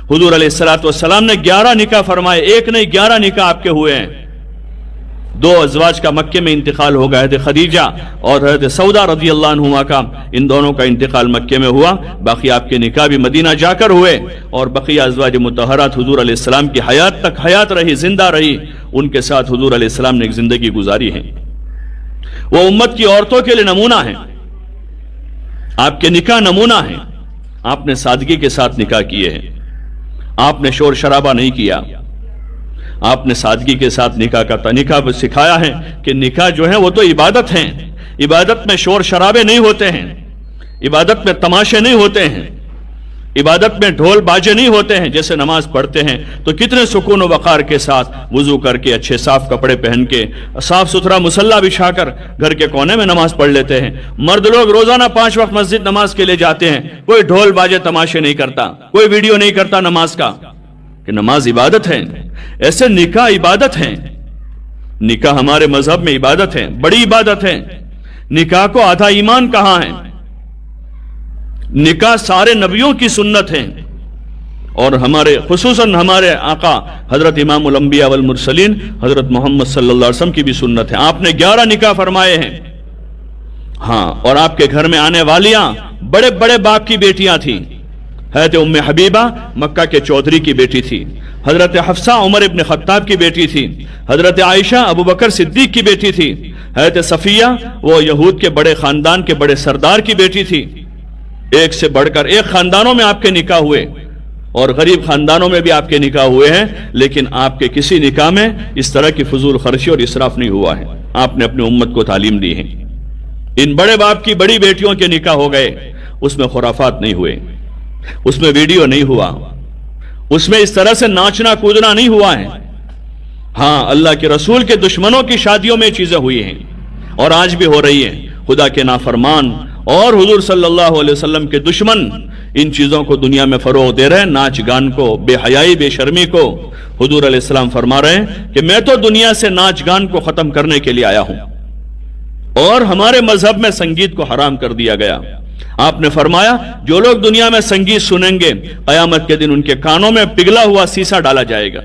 हुजूर अलैहिस्सलाम ने 11 निकाह फरमाए, एक नहीं 11 निकाह आपके हुए हैं। 2 अज़वाज का मक्के में इंतकाल हो गया, हज़रत खदीजा और हज़रत सौदा रज़ी अल्लाह अन्हुमा का, इन दोनों का इंतकाल मक्के में हुआ। बाकी आपके निकाह भी मदीना जाकर हुए और बकिया अज़वाज मुतहरात हुजूर अलैहिस्सलाम की हयात तक हयात रही, जिंदा रही, उनके साथ हुजूर अलैहिस्सलाम ने एक जिंदगी गुजारी है। वो उम्मत की औरतों के लिए नमूना है, आपके निकाह नमूना है। आपने सादगी के साथ निकाह किए हैं, आपने शोर शराबा नहीं किया, आपने सादगी के साथ निकाह का निकाह सिखाया है कि निकाह जो है वो तो इबादत है, इबादत में शोर शराबे नहीं होते हैं, इबादत में तमाशे नहीं होते हैं, इबादत में ढोल बाजे नहीं होते हैं। जैसे नमाज पढ़ते हैं तो कितने सुकून व वक़ार के साथ वुजू करके अच्छे साफ कपड़े पहन के साफ सुथरा मुसल्ला बिछाकर घर के कोने में नमाज पढ़ लेते हैं। मर्द लोग रोजाना 5 वक्त मस्जिद नमाज के लिए जाते हैं, कोई ढोल बाजे तमाशे नहीं करता, कोई वीडियो नहीं करता नमाज का, कि नमाज इबादत है। ऐसे निकाह इबादत है, निकाह हमारे मजहब में इबादत है, बड़ी इबादत है। निकाह को आधा ईमान कहा है। निकाह सारे नबियों की सुन्नत है और हमारे खुसूसन हमारे आका हजरत इमामुल अंबिया वल मुरसलीन हजरत मोहम्मद सल्लल्लाहु अलैहि वसल्लम की भी सुन्नत है। आपने 11 निकाह फरमाए हैं। हाँ, और आपके घर में आने वालियां बड़े बड़े बाप की बेटियां थी। हज़रत उम्मे हबीबा मक्का के चौधरी की बेटी थी, हजरत हफ्सा उमर इब्न खत्ताब की बेटी थी, हजरत आयशा अबू बकर सिद्दीक की बेटी थी, हजरत सफिया वो यहूद के बड़े खानदान के बड़े सरदार की बेटी थी। एक से बढ़कर एक खानदानों में आपके निकाह हुए और गरीब खानदानों में भी आपके निकाह हुए हैं, लेकिन आपके किसी निकाह में इस तरह की फजूल खर्ची और इसराफ नहीं हुआ है। आपने अपनी उम्मत को तालीम दी है। इन बड़े बाप की बड़ी बेटियों के निकाह हो गए, उसमें खुराफात नहीं हुए, उसमें वीडियो नहीं हुआ, उसमें इस तरह से नाचना कूदना नहीं हुआ है। हाँ, अल्लाह के रसूल के दुश्मनों की शादियों में चीजें हुई हैं और आज भी हो रही हैं। खुदा के नाफरमान और हुजूर सल्लल्लाहु अलैहि वसल्लम के दुश्मन इन चीजों को दुनिया में फरोग दे रहे हैं, नाच गान को, बेहयाई बेशर्मी को। हुजूर अलैहिस्सलाम फरमा रहे हैं कि मैं तो दुनिया से नाच गान को खत्म करने के लिए आया हूं और हमारे मजहब में संगीत को हराम कर दिया गया। आपने फरमाया जो लोग दुनिया में संगीत सुनेंगे कयामत के दिन उनके कानों में पिघला हुआ शीशा डाला जाएगा।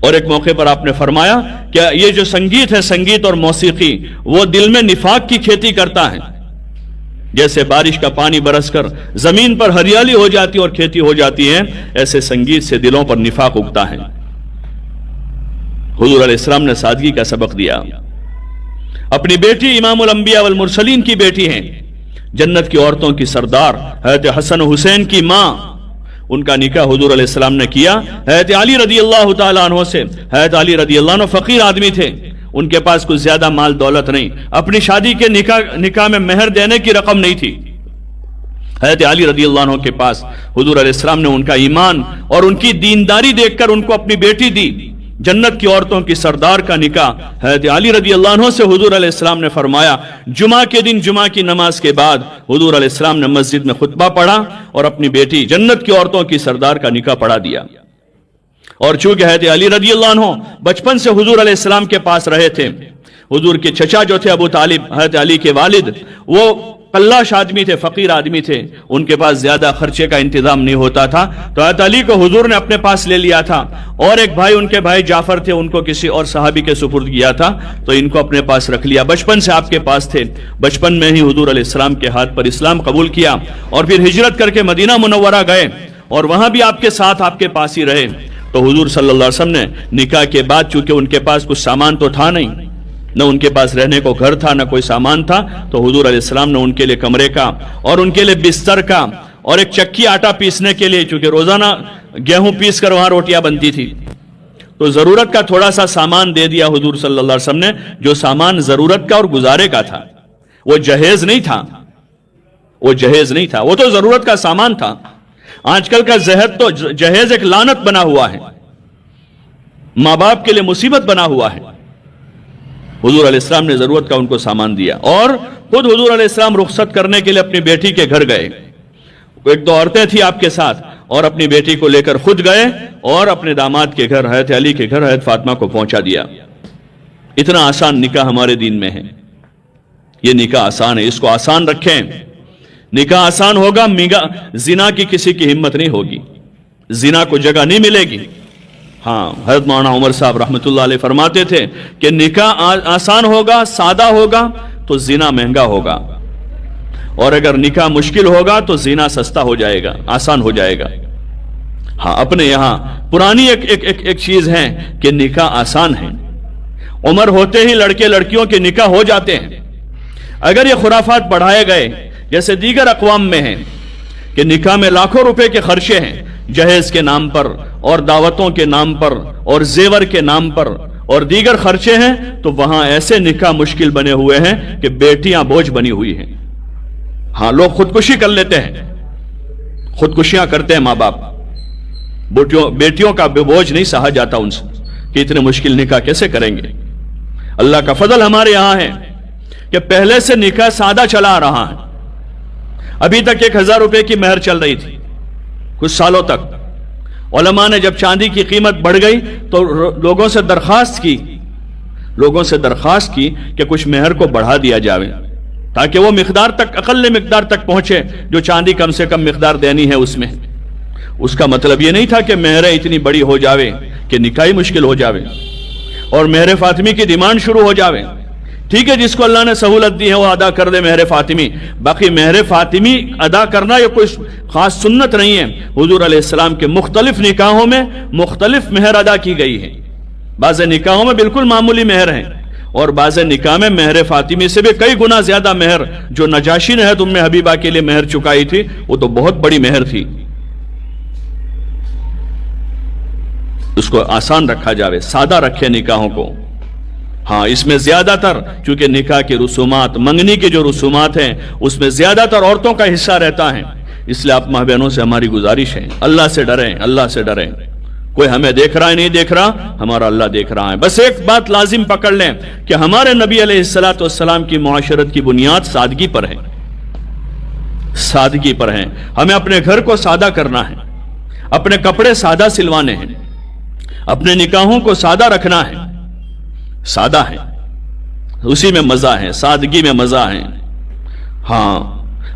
और एक मौके पर आपने फरमाया कि ये जो संगीत है, संगीत और मौसीकी, वो दिल में निफाक की खेती करता है। जैसे बारिश का पानी बरसकर जमीन पर हरियाली हो जाती और खेती हो जाती है, ऐसे संगीत से दिलों पर निफाक उगता है। हुजूर अलैहिस्सलाम ने सादगी का सबक दिया। अपनी बेटी इमामुल अंबिया वल मुरसलीन की बेटी हैं, जन्नत की औरतों की सरदार हज़रत हसन हुसैन की मां, उनका निकाह हुजूर अलैहिस्सलाम ने किया हज़रत अली रज़ियल्लाहु ताला अन्हु से। हज़रत अली रज़ियल्लाहु अन्हु फकीर आदमी थे, उनके पास कुछ ज्यादा माल दौलत नहीं, अपनी शादी के निकाह में मेहर देने की रकम नहीं थी। हज़रत अली रज़ियल्लाहु अन्हु के पास हुजूर अलैहिस्सलाम ने उनका ईमान और उनकी दीनदारी देखकर उनको अपनी बेटी दी। जन्नत की औरतों की सरदार का निकाह हज़रत अली रज़ियल्लाहु अन्हु से हुजूर अलैहिस्सलाम ने फरमाया। जुमा के दिन जुमा की नमाज के बाद हुजूर अलैहिस्सलाम ने मस्जिद में खुतबा पढ़ा और अपनी बेटी जन्नत की औरतों की सरदार का निकाह पढ़ा दिया। और चूंकि हज़रत अली रज़ियल्लाहु अन्हु बचपन से हुजूर अलैहिस्सलाम के पास रहे थे, हुजूर के चचा जो थे अबू तालिब, हज़रत अली के वालिद, वो कल्लाश आदमी थे, फकीर आदमी थे, उनके पास ज्यादा खर्चे का इंतजाम नहीं होता था, तो हज़रत अली को हुजूर ने अपने पास ले लिया था। और एक भाई, उनके भाई जाफर थे, उनको किसी और सहाबी के सुपुर्द किया था, तो इनको अपने पास रख लिया। बचपन से आपके पास थे, बचपन में ही हुजूर अलैहिस्सलाम के हाथ पर इस्लाम कबूल किया और फिर हिजरत करके मदीना मुनव्वरा गए और वहां भी आपके साथ आपके पास ही रहे। तो हुजूर सल्लल्लाहु अलैहि वसल्लम ने निकाह के बाद, चूंकि उनके पास कुछ सामान तो था नहीं, न उनके पास रहने को घर था, न कोई सामान था, तो हुजूर अलैहिस्सलाम ने उनके लिए कमरे का और उनके लिए बिस्तर का और एक चक्की आटा पीसने के लिए, चूंकि रोजाना गेहूं पीस कर वहां रोटियां बनती थी, तो जरूरत का थोड़ा सा सामान दे दिया हुजूर सल्लल्लाहु अलैहि वसल्लम ने, जो सामान जरूरत का और गुजारे का था। वो जहेज नहीं था, वो जहेज नहीं था, वो तो जरूरत का सामान था। आजकल का जहेज एक लानत बना हुआ है, माँ बाप के लिए मुसीबत बना हुआ है। हुजूर अलैहिस्सलाम ने जरूरत का उनको सामान दिया और खुद हुजूर अलैहिस्सलाम रुखसत करने के लिए अपनी बेटी के घर गए। एक दो औरतें थी आपके साथ और अपनी बेटी को लेकर खुद गए और अपने दामाद के घर, हज़रत अली के घर, हज़रत फातिमा को पहुंचा दिया। इतना आसान निकाह हमारे दीन में है। ये निकाह आसान है, इसको आसान रखें। निकाह आसान होगा, जिना की किसी की हिम्मत नहीं होगी। जिना को जगह नहीं मिलेगी। हाँ, हज़रत मौलाना उमर साहब रहमतुल्लाह अलैह फरमाते थे कि निकाह आसान होगा, सादा होगा तो जिना महंगा होगा, और अगर निकाह मुश्किल होगा तो जिना सस्ता हो जाएगा, आसान हो जाएगा। हाँ, अपने यहाँ पुरानी एक चीज है कि निकाह आसान है, उम्र होते ही लड़के लड़कियों के निकाह हो जाते हैं। अगर ये खुराफात बढ़ाए गए जैसे दीगर अक़वाम में है कि निकाह में लाखों रुपए के खर्चे हैं, जहेज के नाम पर और दावतों के नाम पर और जेवर के नाम पर और दीगर खर्चे हैं, तो वहां ऐसे निकाह मुश्किल बने हुए हैं कि बेटियां बोझ बनी हुई हैं। हाँ, लोग खुदकुशी कर लेते हैं, खुदकुशियां करते हैं माँ बाप, बेटियों का बोझ नहीं सहा जाता उनसे कि इतने मुश्किल निकाह कैसे करेंगे। अल्लाह का फजल हमारे यहां है कि पहले से निकाह सादा चला आ रहा है। अभी तक 1000 रुपए की मेहर चल रही थी कुछ सालों तक। उलमा ने जब चांदी की कीमत बढ़ गई तो लोगों से दरखास्त की कि कुछ मेहर को बढ़ा दिया जाए ताकि वो मिकदार तक, अकल्ले मिकदार तक पहुंचे जो चांदी कम से कम मिकदार देनी है उसमें। उसका मतलब ये नहीं था कि मेहरें इतनी बड़ी हो जावे कि निकाह मुश्किल हो जावे और मेहर फातिमी की डिमांड शुरू हो जावे। ठीक है, जिसको अल्लाह ने सहूलत दी है वो अदा कर दे मेहर फातिमी। बाकी मेहर फातिमी अदा करना ये कोई खास सुन्नत नहीं है। हुजूर अलैहिस्सलाम के मुख्तलिफ निकाहों में मुख्तलिफ मेहर अदा की गई है। बाज़ निकाहों में बिल्कुल मामूली मेहर है और बाज़ निकाह में मेहर फातिमी से भी कई गुना ज्यादा मेहर, जो नजाशी ने उम्मे हबीबा के लिए मेहर चुकाई थी, वो तो बहुत बड़ी मेहर थी। उसको आसान रखा जावे, सादा रखे निकाहों को। हाँ, इसमें ज्यादातर चूंकि निकाह की रसूमात, मंगनी की जो रसूमात हैं, उसमें ज्यादातर औरतों का हिस्सा रहता है। इसलिए आप माँ बहनों से हमारी गुजारिश है, अल्लाह से डरें, अल्लाह से डरें। कोई हमें देख रहा है नहीं देख रहा, हमारा अल्लाह देख रहा है। बस एक बात लाजिम पकड़ लें कि हमारे नबी अलैहिस्सलातु वस्सलाम की मुआशरत की बुनियाद सादगी पर है, सादगी पर है। हमें अपने घर को सादा करना है, अपने कपड़े सादा सिलवाने हैं, अपने निकाहों को सादा रखना है। सादा है, उसी में मजा है, सादगी में मजा है। हाँ,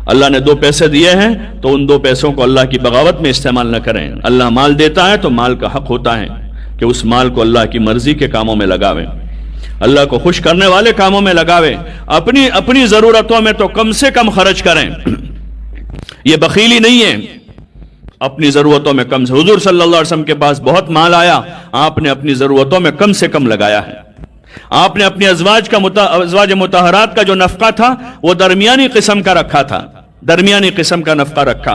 अल्लाह ने 2 पैसे दिए हैं तो उन 2 पैसों को अल्लाह की बगावत में इस्तेमाल न करें। अल्लाह माल देता है तो माल का हक होता है कि उस माल को अल्लाह की मर्जी के कामों में लगावें, अल्लाह को खुश करने वाले कामों में लगावें। अपनी जरूरतों में तो कम से कम खर्च करें, यह बखीली नहीं है। अपनी जरूरतों में कम से, हुजूर सल्लल्लाहु अलैहि वसल्लम के पास बहुत माल आया, आपने अपनी जरूरतों में कम से कम लगाया है। आपने अपने अज़वाज मुतहरात का जो नफका था वो दरमियानी किस्म का रखा था, दरमियानी किस्म का नफका रखा।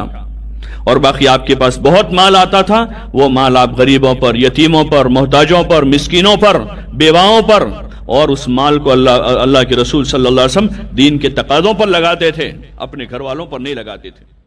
और बाकी आपके पास बहुत माल आता था, वो माल आप गरीबों पर, यतीमों पर, मोहताजों पर, मिस्कीनों पर, बेवाओं पर, और उस माल को अल्लाह के रसूल सल्लल्लाहु अलैहि वसल्लम दीन के तकाज़ों पर लगाते थे, अपने घर वालों पर नहीं लगाते थे।